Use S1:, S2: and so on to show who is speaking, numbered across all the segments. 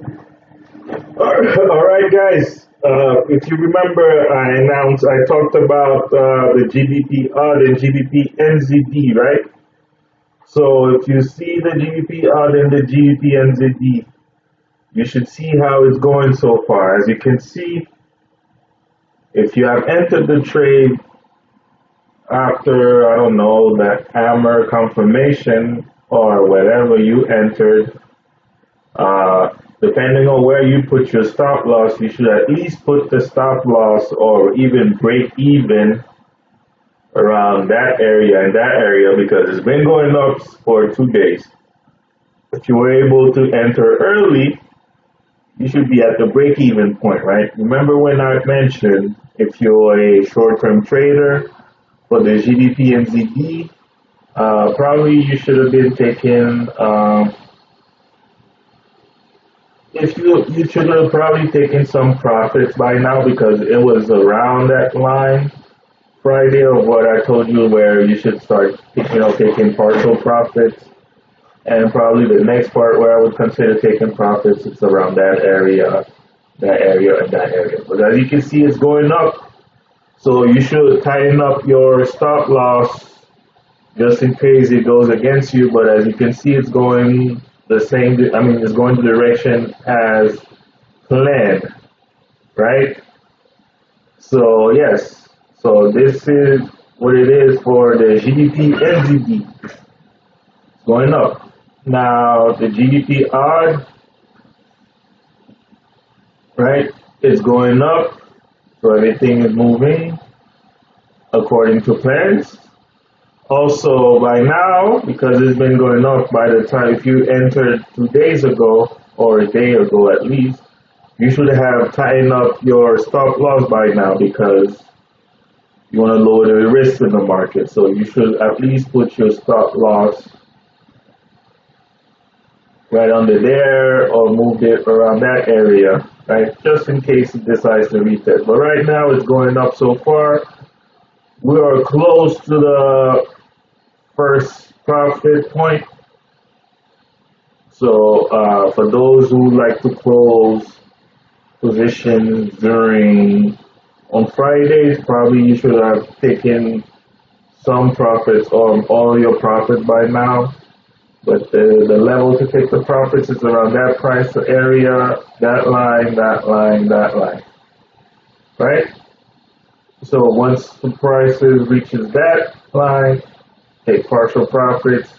S1: All right, guys. If you remember, I talked about the GBP and GbpNzd, right? So if you see the GBP and the GbpNzd, you should see how it's going so far. As you can see, if you have entered the trade after, I don't know, that hammer confirmation or whatever you entered, uh, depending on where you put your stop loss, you should at least put the stop loss or even break even around that area and that area because it's been going up for 2 days. If you were able to enter early, you should be at the break even point, right? Remember when I mentioned if you're a short term trader for the GDP and ZD, probably you should have been taking, if you should have probably taken some profits by now because it was around that line Friday of what I told you where you should start, taking partial profits. And probably the next part where I would consider taking profits is around that area, and that area. But as you can see, it's going up. So you should tighten up your stop loss just in case it goes against you. But as you can see, it's going the same, it's going the direction as planned, right? So yes, so this is what it is for the GDP NZD. It's going up. Now the GDP odd, right, is going up. So everything is moving according to plans. Also, by now, because it's been going up, by the time if you entered 2 days ago or a day ago at least, you should have tightened up your stop loss by now because you want to lower the risk in the market. So you should at least put your stop loss right under there or move it around that area, right? Just in case it decides to retest. But right now it's going up so far. We are close to the first profit point. So for those who like to close positions on Fridays, probably you should have taken some profits or all your profits by now. But the level to take the profits is around that price area, that line, that line, that line, right? So once the price reaches that line, take partial profits,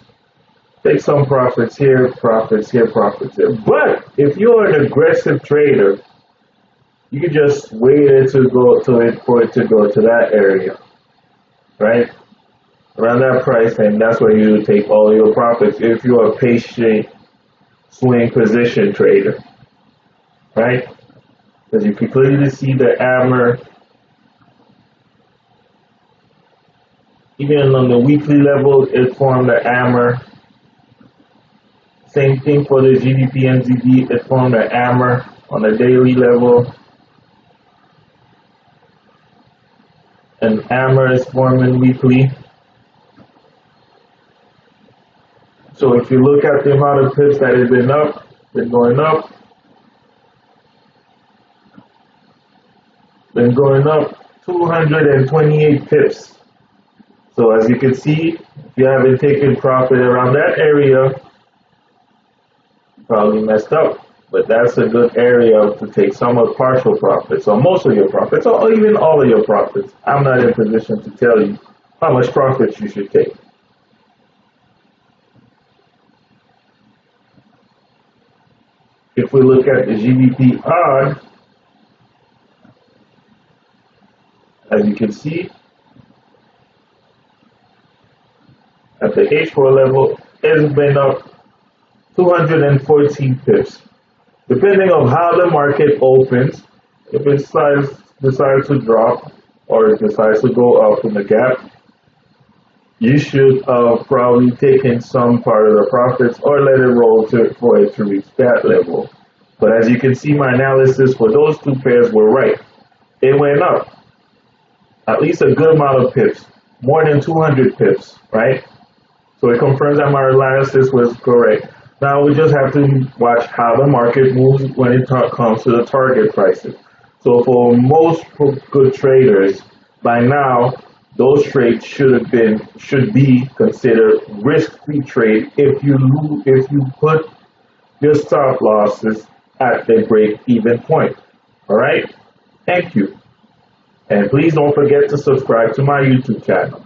S1: take some profits here, profits here, profits here. But if you're an aggressive trader, you can just wait to go to it for it to go to that area, right? Around that price, and that's where you take all your profits if you're a patient swing position trader, right? Because you can clearly see the hammer, even on the weekly level, it formed the hammer. Same thing for the GBP and GbpNzd, it formed a hammer on the daily level. And hammer is forming weekly. So if you look at the amount of pips that has been going up, been going up 228 pips. So as you can see, if you haven't taken profit around that area, you probably messed up. But that's a good area to take some of partial profits, or most of your profits, or even all of your profits. I'm not in a position to tell you how much profits you should take. If we look at the GBP odd, as you can see, at the H4 level, it's been up 214 pips. Depending on how the market opens, if it decides to drop or it decides to go up in the gap, you should probably take in some part of the profits or let it roll for it to reach that level. But as you can see, my analysis for those two pairs were right. It went up at least a good amount of pips, more than 200 pips, right? So it confirms that my analysis was correct. Now we just have to watch how the market moves when it comes to the target prices. So for most good traders, by now those trades should be considered risk-free trade if you put your stop losses at the break-even point. All right? Thank you. And please don't forget to subscribe to my YouTube channel.